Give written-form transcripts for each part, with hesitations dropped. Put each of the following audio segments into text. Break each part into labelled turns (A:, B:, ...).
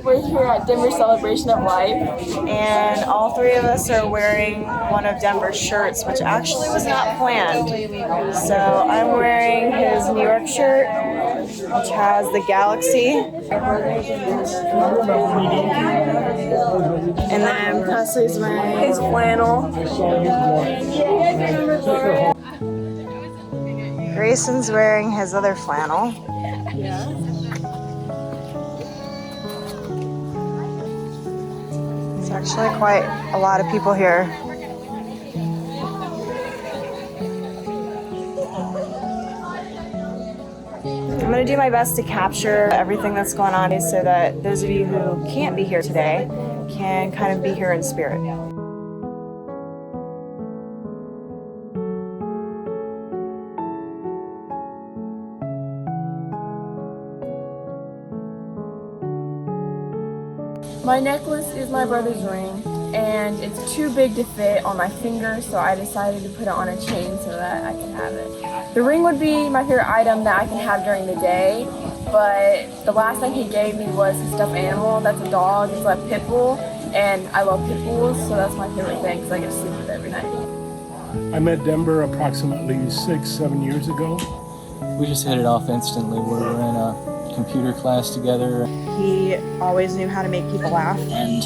A: We're here at Denver Celebration of Life.
B: And all three of us are wearing one of Denver's shirts, which actually was not planned. So I'm wearing his New York shirt, which has the galaxy. And then Presley's wearing his flannel. Grayson's wearing his other flannel. It's actually quite a lot of people here. I'm going to do my best to capture everything that's going on so that those of you who can't be here today can kind of be here in spirit.
A: My necklace is my brother's ring, and it's too big to fit on my finger, so I decided to put it on a chain so that I can have it. The ring would be my favorite item that I can have during the day, but the last thing he gave me was a stuffed animal. That's a dog. It's a pit bull, and I love pit bulls, so that's my favorite thing because I get to sleep with it every night.
C: I met Denver approximately 6-7 years ago.
D: We just hit it off instantly. We were in a computer class together.
B: He always knew how to make people laugh.
E: And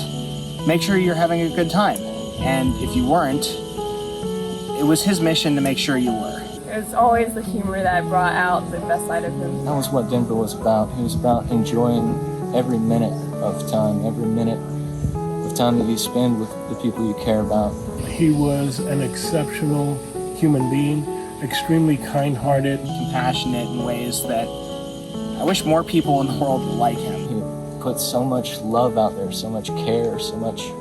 E: make sure you're having a good time. And if you weren't, it was his mission to make sure you were.
A: It's always the humor that brought out the best side of him.
D: That was what Denver was about. He was about enjoying every minute of time that you spend with the people you care about.
C: He was an exceptional human being, extremely kind-hearted,
E: Compassionate in ways that I wish more people in the world were like him.
D: He put so much love out there, so much care, so much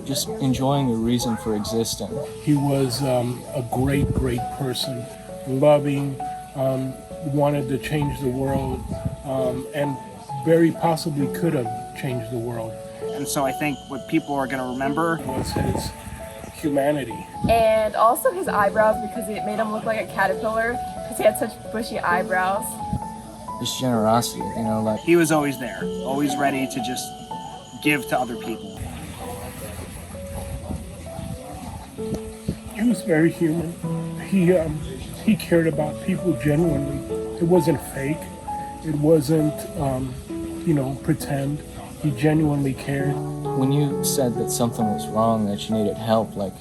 D: just enjoying the reason for existing.
C: He was a great person, loving, wanted to change the world, and very possibly could have changed the world.
E: And so I think what people are going to remember
C: Was his humanity.
A: And also his eyebrows, because it made him look like a caterpillar, because he had such bushy eyebrows.
D: Just generosity, you know, like
E: he was always there, always ready to just give to other people.
C: He was very human. He cared about people genuinely. It wasn't fake. It wasn't, pretend. He genuinely cared.
D: when you said that something was wrong, that you needed help, like,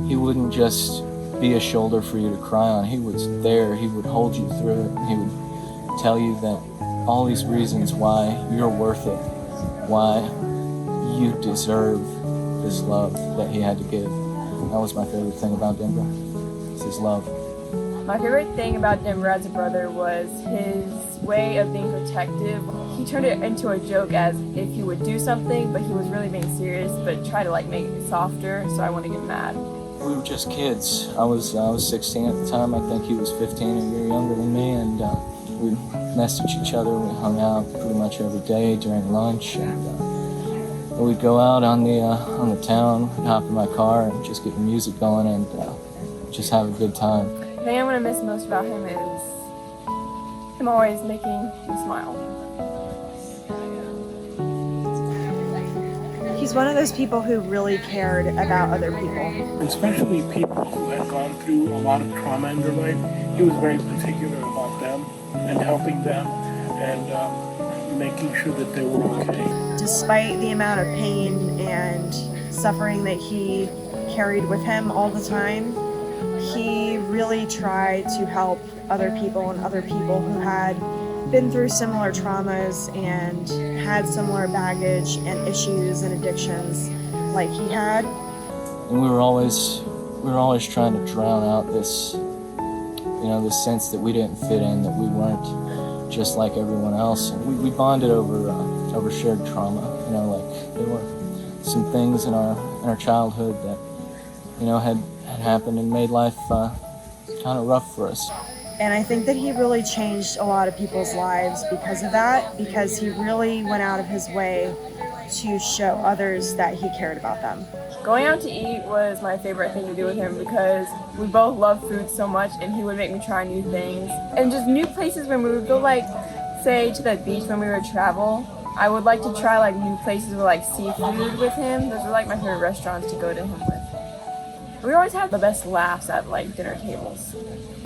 D: he wouldn't just be a shoulder for you to cry on. He was there. He would hold you through it. He would tell you that all these reasons why you're worth it, why you deserve this love that he had to give. That was my favorite thing about Denver, is his love.
A: My favorite thing about Denver as a brother was his way of being protective. He turned it into a joke as if he would do something, but he was really being serious, but try to like make it softer, so I wouldn't get mad.
D: We were just kids. I was 16 at the time. I think he was 15, a year younger than me, and we messaged each other. We hung out pretty much every day during lunch, and we'd go out on the town, hop in my car, and just get the music going and just have a good time.
A: The thing I'm gonna miss most about him is him always making me smile.
B: He's one of those people who really cared about other people.
C: Especially people who had gone through a lot of trauma in their life. He was very particular about them and helping them and making sure that they were okay.
B: Despite the amount of pain and suffering that he carried with him all the time, he really tried to help other people and other people who had been through similar traumas and had similar baggage and issues and addictions like he had.
D: And we were always trying to drown out this, this sense that we didn't fit in, that we weren't just like everyone else. And we bonded over shared trauma. Like there were some things in our childhood that, had happened and made life kind of rough for us.
B: And I think that he really changed a lot of people's lives because of that, because he really went out of his way to show others that he cared about them.
A: Going out to eat was my favorite thing to do with him because we both love food so much, and he would make me try new things. And just new places when we would go, like say to the beach when we would travel, I would like to try like new places with like seafood with him. Those are like my favorite restaurants to go to him with. We always have the best laughs at like dinner tables.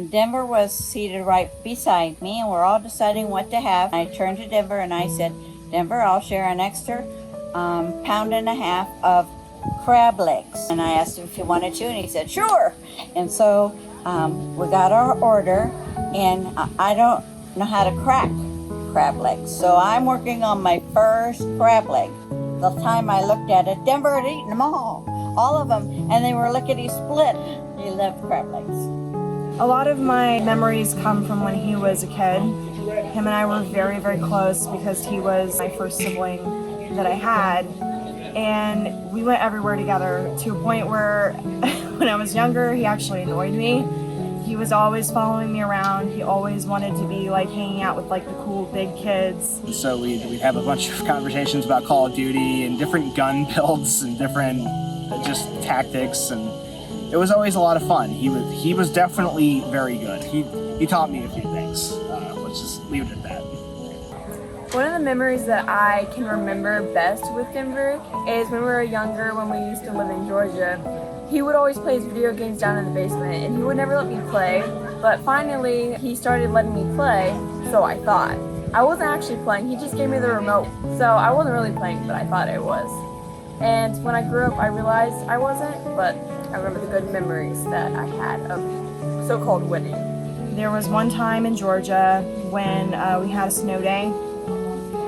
F: Denver was seated right beside me, and we're all deciding what to have. I turned to Denver and I said, Denver, I'll share an extra pound and a half of crab legs. And I asked him if he wanted to, and he said, sure. And so we got our order, and I don't know how to crack crab legs. So I'm working on my first crab leg. The time I looked at it, Denver had eaten them all of them, and they were lickety split. He loved crab legs.
B: A lot of my memories come from when he was a kid. Him and I were very, very close because he was my first sibling that I had. And we went everywhere together to a point where when I was younger, he actually annoyed me. He was always following me around. He always wanted to be like hanging out with like the cool big kids.
E: So we'd have a bunch of conversations about Call of Duty and different gun builds and different just tactics, and it was always a lot of fun. He was definitely very good. He taught me a few things. Let's just leave it at that.
A: One of the memories that I can remember best with Denver is when we were younger, when we used to live in Georgia. He would always play his video games down in the basement, and he would never let me play, but finally he started letting me play, so I thought. I wasn't actually playing, he just gave me the remote, so I wasn't really playing, but I thought I was. And when I grew up, I realized I wasn't, but I remember the good memories that I had of so-called winning.
B: There was one time in Georgia when we had a snow day,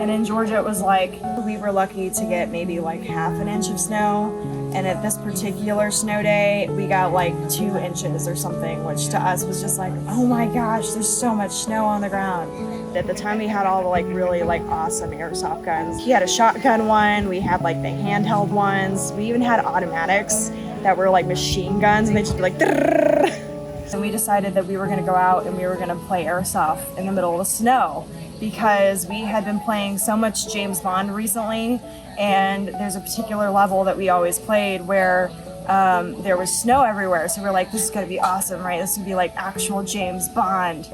B: and in Georgia it was like we were lucky to get maybe like half an inch of snow, and at this particular snow day we got like 2 inches or something, which to us was just like, oh my gosh, there's so much snow on the ground. At the time we had all the like really like awesome airsoft guns. He had a shotgun one, we had like the handheld ones, we even had automatics that were like machine guns, and they just be like and we decided that we were going to go out and we were going to play airsoft in the middle of the snow because we had been playing so much James Bond recently, and there's a particular level that we always played where there was snow everywhere, so we're like, this is going to be awesome, right? This would be like actual James Bond.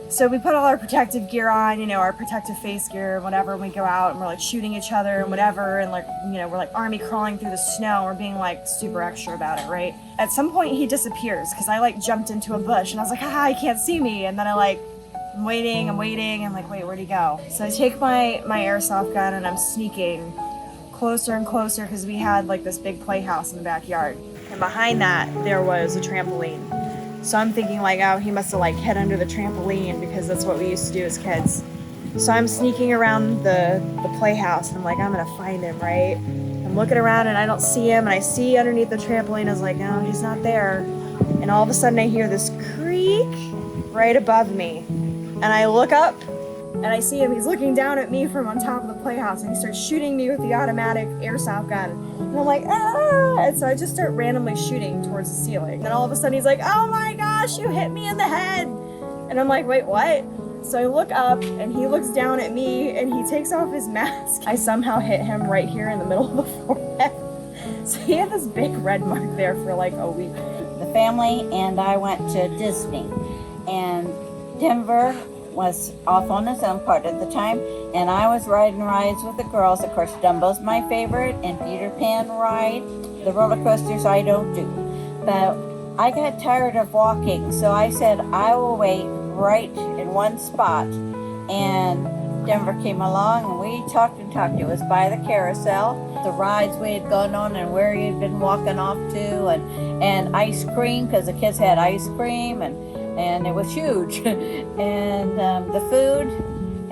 B: So we put all our protective gear on, you know, our protective face gear and whatever, and we go out and we're like shooting each other and whatever, and like, you know, we're like army crawling through the snow, we're being like super extra about it, right? At some point he disappears because I like jumped into a bush and I was like, haha, he can't see me, and then I'm waiting, I'm like, wait, where'd he go? So I take my airsoft gun and I'm sneaking closer and closer because we had like this big playhouse in the backyard, and behind that there was a trampoline. So I'm thinking like, oh, he must have like hid under the trampoline because that's what we used to do as kids. So I'm sneaking around the playhouse and I'm like, I'm gonna find him, right? I'm looking around and I don't see him, and I see underneath the trampoline, I was like, no, he's not there. And all of a sudden I hear this creak right above me. And I look up and I see him, he's looking down at me from on top of the playhouse, and he starts shooting me with the automatic airsoft gun. And I'm like, ah! And so I just start randomly shooting towards the ceiling. And all of a sudden he's like, oh my gosh, you hit me in the head. And I'm like, wait, what? So I look up and he looks down at me and he takes off his mask. I somehow hit him right here in the middle of the forehead. So he had this big red mark there for like a week.
F: The family and I went to Disney, and Denver was off on his own part at the time, and I was riding rides with the girls. Of course, Dumbo's my favorite, and Peter Pan ride. The roller coasters I don't do. But I got tired of walking, so I said I will wait right in one spot. And Denver came along, and we talked and talked. It was by the carousel, the rides we had gone on and where you'd been walking off to, and ice cream, because the kids had ice cream, and it was huge. And the food,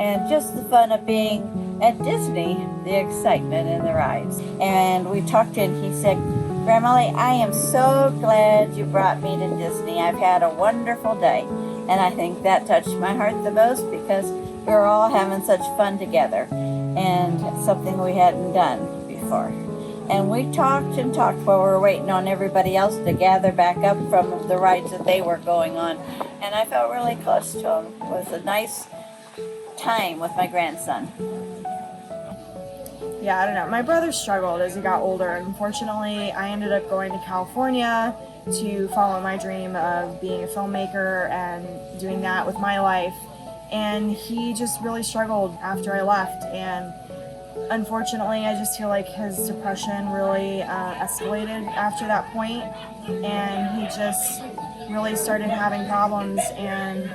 F: and just the fun of being at Disney, the excitement and the rides. And we talked, and he said, Grandma Lee, I am so glad you brought me to Disney. I've had a wonderful day. And I think that touched my heart the most because we were all having such fun together, and something we hadn't done before. And we talked and talked while we were waiting on everybody else to gather back up from the rides that they were going on. And I felt really close to him. It was a nice time with my grandson.
B: Yeah, I don't know. My brother struggled as he got older. Unfortunately, I ended up going to California to follow my dream of being a filmmaker and doing that with my life. and he just really struggled after I left. And unfortunately, I just feel like his depression really escalated after that point, and he just really started having problems. And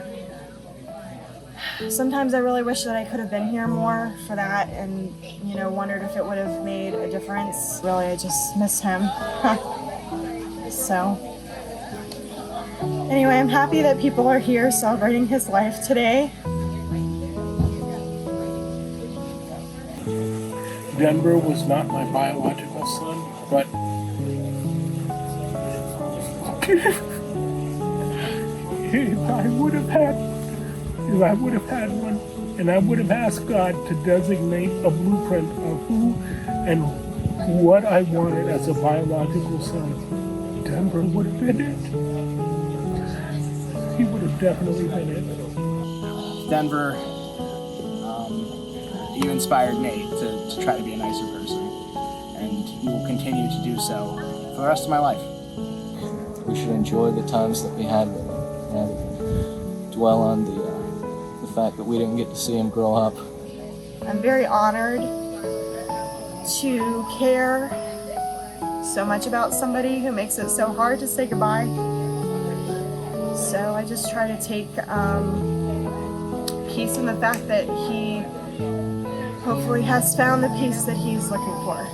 B: sometimes I really wish that I could have been here more for that, and you know, wondered if it would have made a difference. Really, I just miss him. So anyway, I'm happy that people are here celebrating his life today.
C: Denver was not my biological son, but if I would have had one, and I would have asked God to designate a blueprint of who and what I wanted as a biological son, Denver would have been it. He would have definitely been it.
E: Denver, you inspired me to try to be a nicer person, and you will continue to do so for the rest of my life.
D: We should enjoy the times that we had with him rather than dwell on the fact that we didn't get to see him grow up.
B: I'm very honored to care so much about somebody who makes it so hard to say goodbye. So I just try to take peace in the fact that he hopefully has found the peace that he's looking for.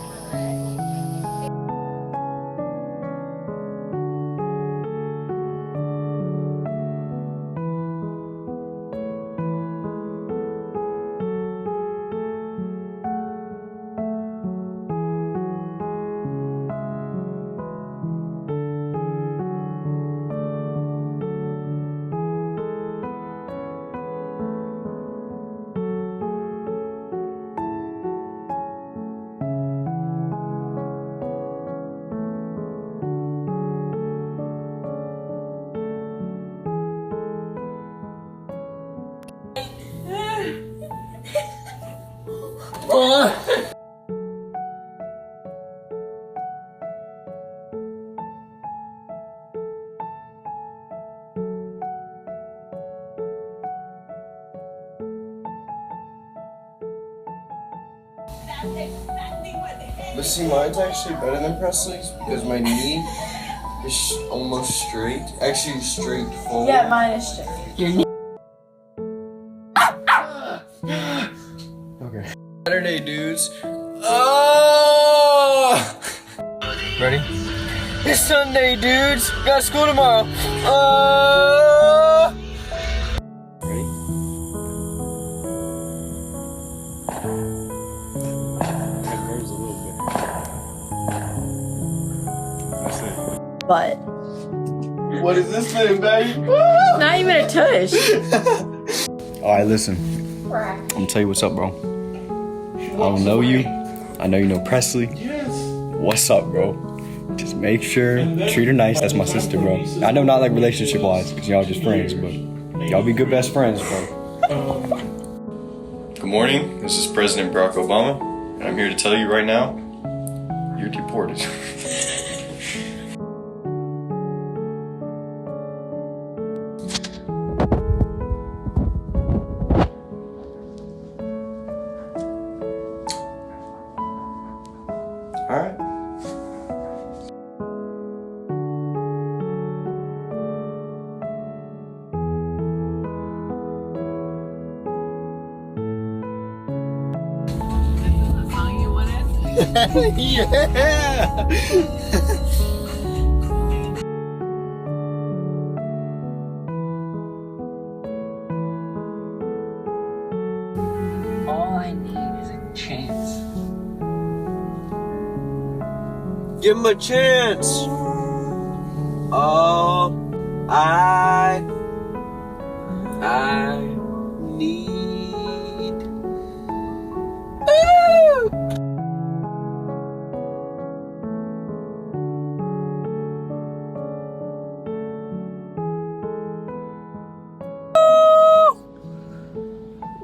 G: But see, mine's actually better than Presley's because my knee is almost straight. Actually, straight forward.
A: Yeah, mine is straight.
G: Okay. Saturday, dudes. Oh! Ready? It's Sunday, dudes. Got school tomorrow. Ready?
A: But
G: What is this thing, baby?
A: not even a tush.
G: Alright, listen. I'm gonna tell you what's up, bro. I don't know you. I know you know Presley.
C: Yes.
G: What's up, bro? Just make sure, treat her nice. That's my sister, bro. I know not like relationship-wise, because y'all just friends, but y'all be good best friends, bro.
H: Good morning, this is President Barack Obama, and I'm here to tell you right now, you're deported. Alright.
G: Yeah!
D: All I need is a chance.
G: Give him a chance! All I need. Woo!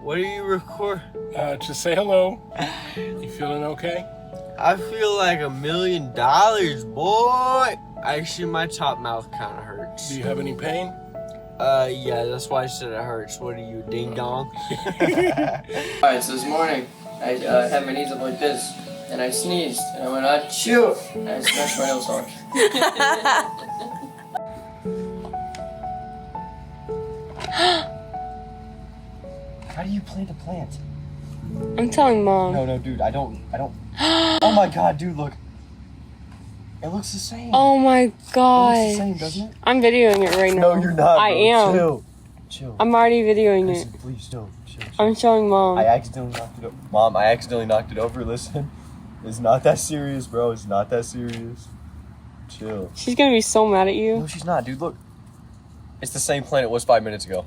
G: What do you record?
C: Just say hello. You feeling okay?
G: I feel like $1 million, boy. Actually, my top mouth kind of hurts.
C: Do you have any pain?
I: Yeah, that's why I said it hurts. What are you, ding dong?
J: Alright, so this morning, I had my knees up like this, and I sneezed, and I went, achoo! And I smashed my nose hard.
G: How do you plant a plant?
K: I'm telling Mom.
G: No, dude, I don't. Oh my god, dude, look. It looks the same.
K: Oh my
G: It looks the
K: god.
G: same, doesn't it?
K: I'm videoing it right now.
G: No, you're not.
K: I
G: bro.
K: am.
G: Chill.
K: I'm already videoing it.
G: Listen, please, chill.
K: I'm showing Mom.
G: I accidentally knocked it over. Mom, I accidentally knocked it over. Listen. It's not that serious, bro. It's not that serious. Chill.
K: She's gonna be so mad at you.
G: No, she's not, dude. Look. It's the same plant it was 5 minutes ago.